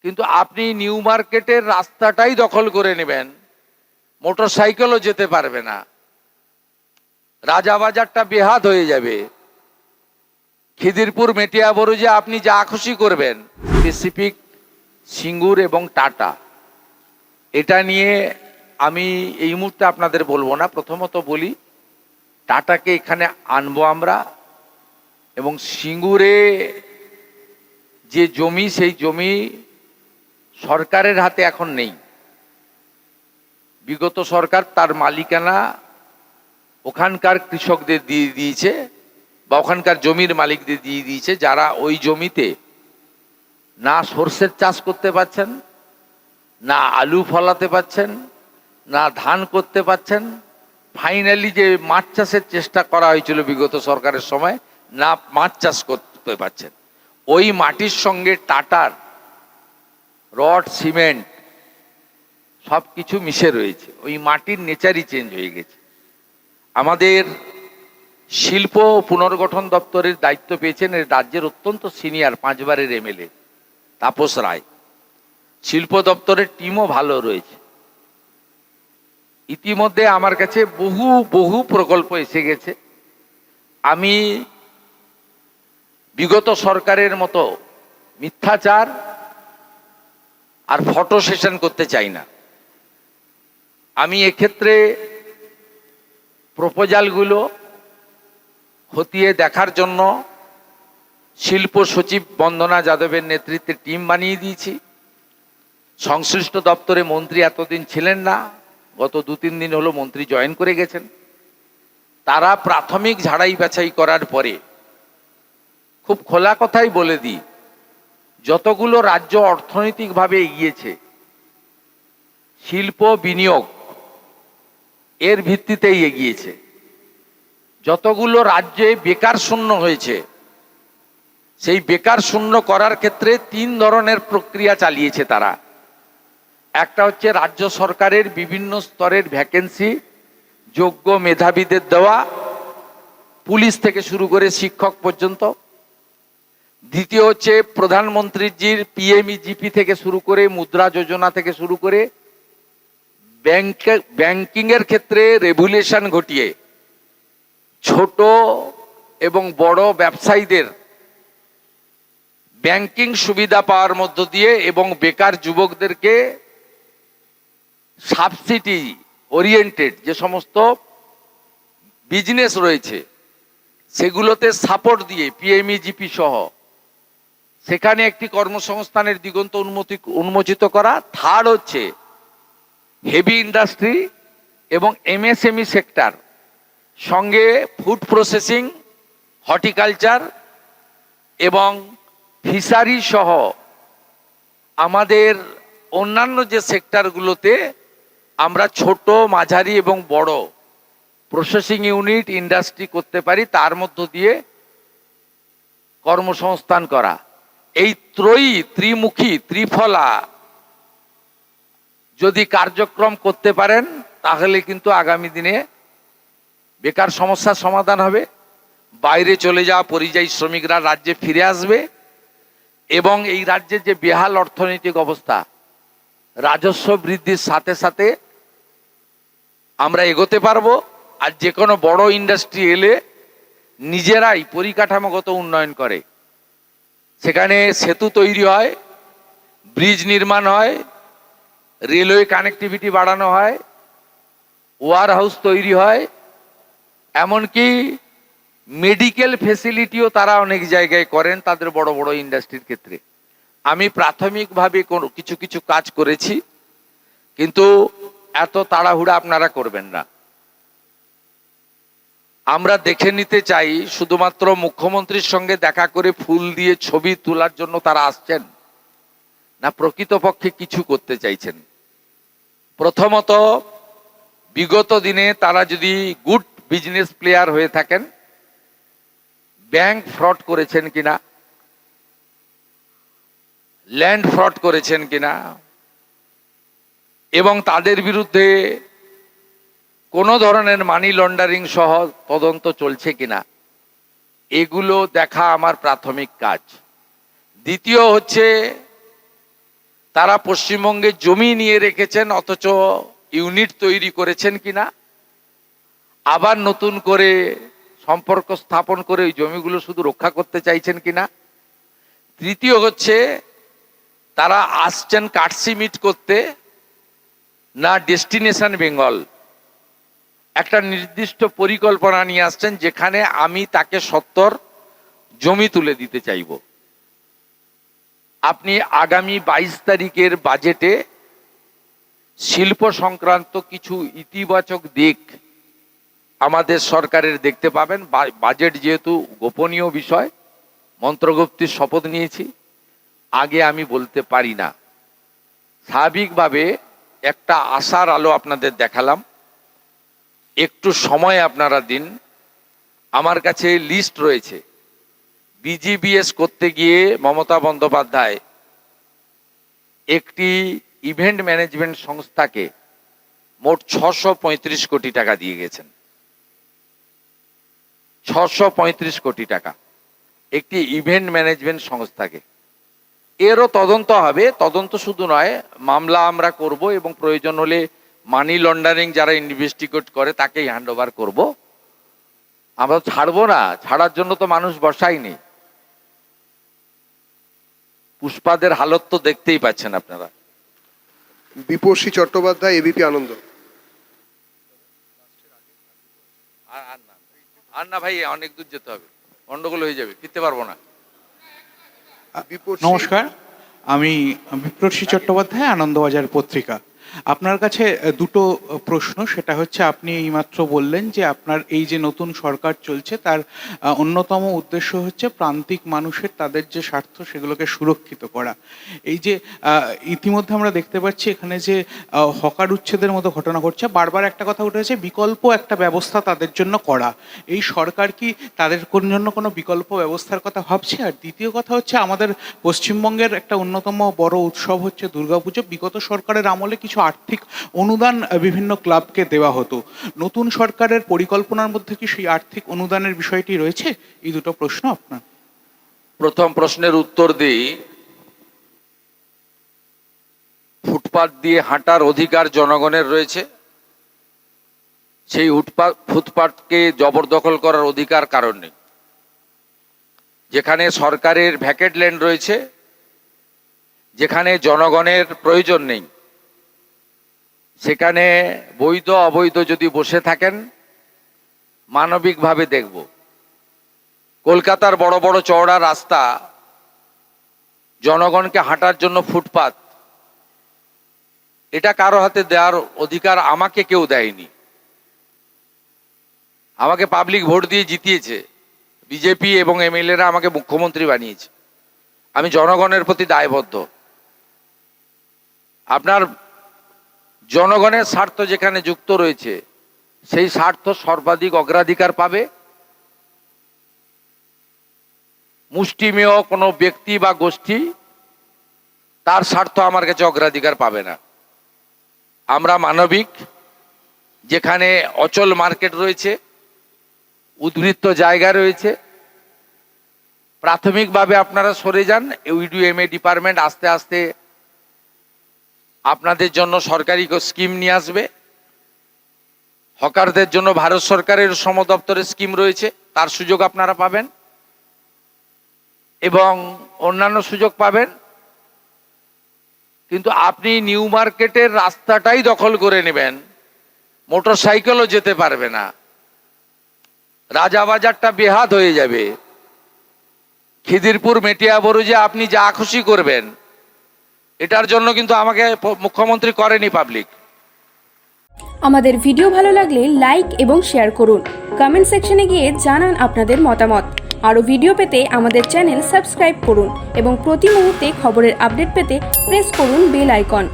কিন্তু আপনি নিউ মার্কেটের রাস্তাটাই দখল করে নেবেন, মোটর সাইকেলও যেতে পারবে না, রাজাবাজারটা বেহাত হয়ে যাবে, খিদিরপুর মেটিয়াবুরুজে আপনি যা খুশি করবেন। স্পেসিফিক সিঙ্গুর এবং টাটা, এটা নিয়ে আমি এই মুহূর্তে আপনাদের বলবো না। প্রথমত বলি, টাটাকে এখানে আনবো আমরা, এবং সিঙ্গুরে যে জমি, সেই জমি সরকারের হাতে এখন নেই। বিগত সরকার তার মালিকানা ওখানকার কৃষকদের দিয়ে দিয়েছে, বা ওখানকার জমির মালিকদের দিয়ে দিয়েছে, যারা ওই জমিতে না সর্ষের চাষ করতে পারছেন, না আলু ফলাতে পারছেন, না ধান করতে পারছেন। ফাইনালি যে মাছ চাষের চেষ্টা করা হয়েছিল বিগত সরকারের সময়, না মাছ চাষ করতে পারছেন। ওই মাটির সঙ্গে টাটার রড, সিমেন্ট সব কিছু মিশে রয়েছে। ওই মাটির নেচারই চেঞ্জ হয়ে গেছে। আমাদের শিল্প পুনর্গঠন দপ্তরের দায়িত্ব পেয়েছেন এর রাজ্যের অত্যন্ত সিনিয়র 5 বারের এমএলএ তাপস রায়। শিল্প দপ্তরের টিমও ভালো রয়েছে। ইতিমধ্যে আমার কাছে বহু প্রকল্প এসে গেছে। আমি বিগত সরকারের মতো মিথ্যাচার আর ফটো সেশন করতে চাই না। আমি এক্ষেত্রে প্রপোজালগুলো খতিয়ে দেখার জন্য শিল্প সচিব বন্দনা যাদবের নেতৃত্বে টিম বানিয়ে দিয়েছি। সংশ্লিষ্ট দপ্তরে মন্ত্রী এতদিন ছিলেন না, গত 2-3 দিন হলো মন্ত্রী জয়েন করে গেছেন। তারা প্রাথমিক ঝাড়াই বাছাই করার পরে, খুব খোলা কথাই বলে দিই, যতগুলো রাজ্য অর্থনৈতিকভাবে এগিয়েছে, শিল্প বিনিয়োগ এর ভিত্তিতেই এগিয়েছে। যতগুলো রাজ্যে বেকার শূন্য হয়েছে, সেই বেকার শূন্য করার ক্ষেত্রে 3 ধরনের প্রক্রিয়া চালিয়েছে তারা। একটা হচ্ছে রাজ্য সরকারের বিভিন্ন স্তরের ভ্যাকেন্সি যোগ্য মেধাবীদের দেওয়া, পুলিশ থেকে শুরু করে শিক্ষক পর্যন্ত। দ্বিতীয় হচ্ছে প্রধানমন্ত্রীজির পিএমইজিপি থেকে শুরু করে, মুদ্রা যোজনা থেকে শুরু করে, ব্যাংকিংয়ের ক্ষেত্রে রেগুলেশন ঘটিয়ে ছোট এবং বড় ব্যবসায়ীদের ব্যাংকিং সুবিধা পাওয়ার মধ্য দিয়ে, এবং বেকার যুবকদেরকে সাবসিডি ওরিয়েন্টেড যে সমস্ত বিজনেস রয়েছে সেগুলোতে সাপোর্ট দিয়ে পিএমইজিপি সহ সেখানে একটি কর্মসংস্থানের দিগন্ত উন্মোচিত করা। থার্ড হচ্ছে হেভি ইন্ডাস্ট্রি এবং এমএসএমই সেক্টর, সঙ্গে ফুড প্রসেসিং, হর্টিকালচার এবং ফিশারি সহ আমাদের অন্যান্য যে সেক্টরগুলোতে আমরা ছোট, মাঝারি এবং বড় প্রসেসিং ইউনিট, ইন্ডাস্ট্রি করতে পারি, তার মধ্য দিয়ে কর্মসংস্থান করা। এই ত্রিমুখী, ত্রিফলা যদি কার্যক্রম করতে পারেন, তাহলে কিন্তু আগামী দিনে বেকার সমস্যার সমাধান হবে। বাইরে চলে যাওয়া পরিযায়ী শ্রমিকরা রাজ্যে ফিরে আসবে, এবং এই রাজ্যের যে বেহাল অর্থনৈতিক অবস্থা, রাজস্ব বৃদ্ধির সাথে সাথে আমরা এগোতে পারবো। আর যে কোনো বড় ইন্ডাস্ট্রি এলে নিজেরাই পরিকাঠামোগত উন্নয়ন করে, সেখানে সেতু তৈরি হয়, ব্রিজ নির্মাণ হয়, রেলওয়ে কানেক্টিভিটি বাড়ানো হয়, ওয়ার হাউস তৈরি হয়, এমনকি মেডিকেল ফেসিলিটিও তারা অনেক জায়গায় করেন তাদের বড় বড় ইন্ডাস্ট্রির ক্ষেত্রে। আমি প্রাথমিকভাবে কিছু কাজ করেছি, কিন্তু এত তাড়াহুড়া আপনারা করবেন না। আমরা দেখে নিতে চাই, শুধুমাত্র মুখ্যমন্ত্রীর সঙ্গে দেখা করে ফুল দিয়ে ছবি তোলার জন্য তারা আসছেন না, প্রকৃতপক্ষে কিছু করতে চাইছেন। প্রথমত, বিগত দিনে তারা যদি গুড বিজনেস প্লেয়ার হয়ে থাকেন, ব্যাংক ফ্রড করেছেন কিনা, ল্যান্ড ফ্রড করেছেন কিনা, এবং তাদের বিরুদ্ধে কোনো ধরনের মানি লন্ডারিং সহ তদন্ত চলছে কিনা, এগুলো দেখা আমার প্রাথমিক কাজ। দ্বিতীয় হচ্ছে তারা পশ্চিমবঙ্গে জমি নিয়ে রেখেছেন অথচ ইউনিট তৈরি করেছেন কিনা, আবার নতুন করে সম্পর্ক স্থাপন করে ওই জমিগুলো শুধু রক্ষা করতে চাইছেন কিনা। তৃতীয় হচ্ছে তারা আসছেন কাটসিমিট করতে, না ডেস্টিনেশন বেঙ্গল একটা নির্দিষ্ট পরিকল্পনা নিয়ে আসছেন যেখানে আমি তাকে 70 জমি তুলে দিতে চাইব। আপনি আগামী 22 তারিখের বাজেটে শিল্প সংক্রান্ত কিছু ইতিবাচক দিক আমাদের সরকারের দেখতে পাবেন। বাজেট যেহেতু গোপনীয় বিষয়, মন্ত্রগুপ্তির শপথ নিয়েছি, আগে আমি বলতে পারি না। স্বাভাবিকভাবে একটা আশার আলো আপনাদের দেখালাম, একটু সময় আপনারা দিন। আমার কাছে লিস্ট রয়েছে, বিজিবিএস করতে গিয়ে মমতা বন্দ্যোপাধ্যায় একটি ইভেন্ট ম্যানেজমেন্ট সংস্থাকে মোট 635 কোটি টাকা দিয়ে গেছেন। 635 কোটি টাকা একটি ইভেন্ট ম্যানেজমেন্ট সংস্থাকে। এরও তদন্ত হবে, তদন্ত শুধু নয়, মামলা আমরা করব এবং প্রয়োজন হলে মানি লন্ডারিং যারা ইনভেস্টিগেট করে তাকেই হ্যান্ড ওভার করবো। আমরা ছাড়বো না, ছাড়ার জন্য তো মানুষ বসায়নি। পুষ্পাদের হালত তো দেখতেই পাচ্ছেন আপনারা। বিপর্ষী চট্টোপাধ্যায়, এবিপি আনন্দ। আর না ভাই, অনেক দূর যেতে হবে, গন্ডগোল হয়ে যাবে, ফিরতে পারবো না। নমস্কার, আমি বিপ্রসী চট্টোপাধ্যায়, আনন্দবাজার পত্রিকা। আপনার কাছে দুটো প্রশ্ন। সেটা হচ্ছে, আপনি এইমাত্র বললেন যে আপনার এই যে নতুন সরকার চলছে তার অন্যতম উদ্দেশ্য হচ্ছে প্রান্তিক মানুষের তাদের যে স্বার্থ সেগুলোকে সুরক্ষিত করা। এই যে ইতিমধ্যে আমরা দেখতে পাচ্ছি এখানে যে হকার উচ্ছেদের মতো ঘটনা ঘটছে, বারবার একটা কথা উঠেছে বিকল্প একটা ব্যবস্থা তাদের জন্য করা। এই সরকার কি তাদের জন্য কোনো বিকল্প ব্যবস্থার কথা ভাবছে? আর দ্বিতীয় কথা হচ্ছে, আমাদের পশ্চিমবঙ্গের একটা অন্যতম বড় উৎসব হচ্ছে দুর্গাপুজো। বিগত সরকারের আমলে কিছু আর্থিক অনুদান বিভিন্ন ক্লাবকে দেওয়া হতো, নতুন সরকারের পরিকল্পনার মধ্যে কি সেই আর্থিক অনুদানের বিষয়টি রয়েছে? এই দুটো প্রশ্ন আপনার। প্রথম প্রশ্নের উত্তর দিই, ফুটপাত দিয়ে হাঁটার অধিকার জনগণের রয়েছে, সেই ফুটপাতকে জবরদখল করার অধিকার কারণ নেই। যেখানে সরকারের ভ্যাকেট ল্যান্ড রয়েছে, যেখানে জনগণের প্রয়োজন নেই, সেখানে বৈধ অবৈধ যদি বসে থাকেন মানবিকভাবে দেখব। কলকাতার বড় বড় চওড়া রাস্তা, জনগণকে হাঁটার জন্য ফুটপাত, এটা কারো হাতে দেওয়ার অধিকার আমাকে কেউ দেয়নি। আমাকে পাবলিক ভোট দিয়ে জিতিয়েছে, বিজেপি এবং এমএলএরা আমাকে মুখ্যমন্ত্রী বানিয়েছে। আমি জনগণের প্রতি দায়বদ্ধ। আপনার জনগণের স্বার্থ যেখানে যুক্ত রয়েছে সেই স্বার্থ সর্বাধিক অগ্রাধিকার পাবে। মুষ্টিমেয় কোনো ব্যক্তি বা গোষ্ঠী তার স্বার্থ আমার কাছে অগ্রাধিকার পাবে না। আমরা মানবিক, যেখানে অচল মার্কেট রয়েছে, উদ্বৃত্ত জায়গা রয়েছে, প্রাথমিকভাবে আপনারা সরে যান। ইউডিএমএ ডিপার্টমেন্ট আস্তে আস্তে আপনাদের জন্য সরকারি স্কিম নিয়ে আসবে। হকারদের জন্য ভারত সরকারের শ্রম দপ্তরের স্কিম রয়েছে, তার সুযোগ আপনারা পাবেন এবং অন্যান্য সুযোগ পাবেন। কিন্তু আপনি নিউ মার্কেটের রাস্তাটাই দখল করে নেবেন, মোটর সাইকেলও যেতে পারবে না, রাজাবাজারটা বেহাত হয়ে যাবে, খিদিরপুর মেটিয়া বরুজে আপনি যা খুশি করবেন। এটার জন্য কিন্তু আমাকে মুখ্যমন্ত্রী করেনি পাবলিক। আমাদের ভিডিও ভালো লাগলে লাইক এবং শেয়ার করুন, কমেন্ট সেকশনে গিয়ে জানান আপনাদের মতামত। আরও ভিডিও পেতে আমাদের চ্যানেল সাবস্ক্রাইব করুন এবং প্রতি মুহূর্তে খবরের আপডেট পেতে প্রেস করুন বেল আইকন।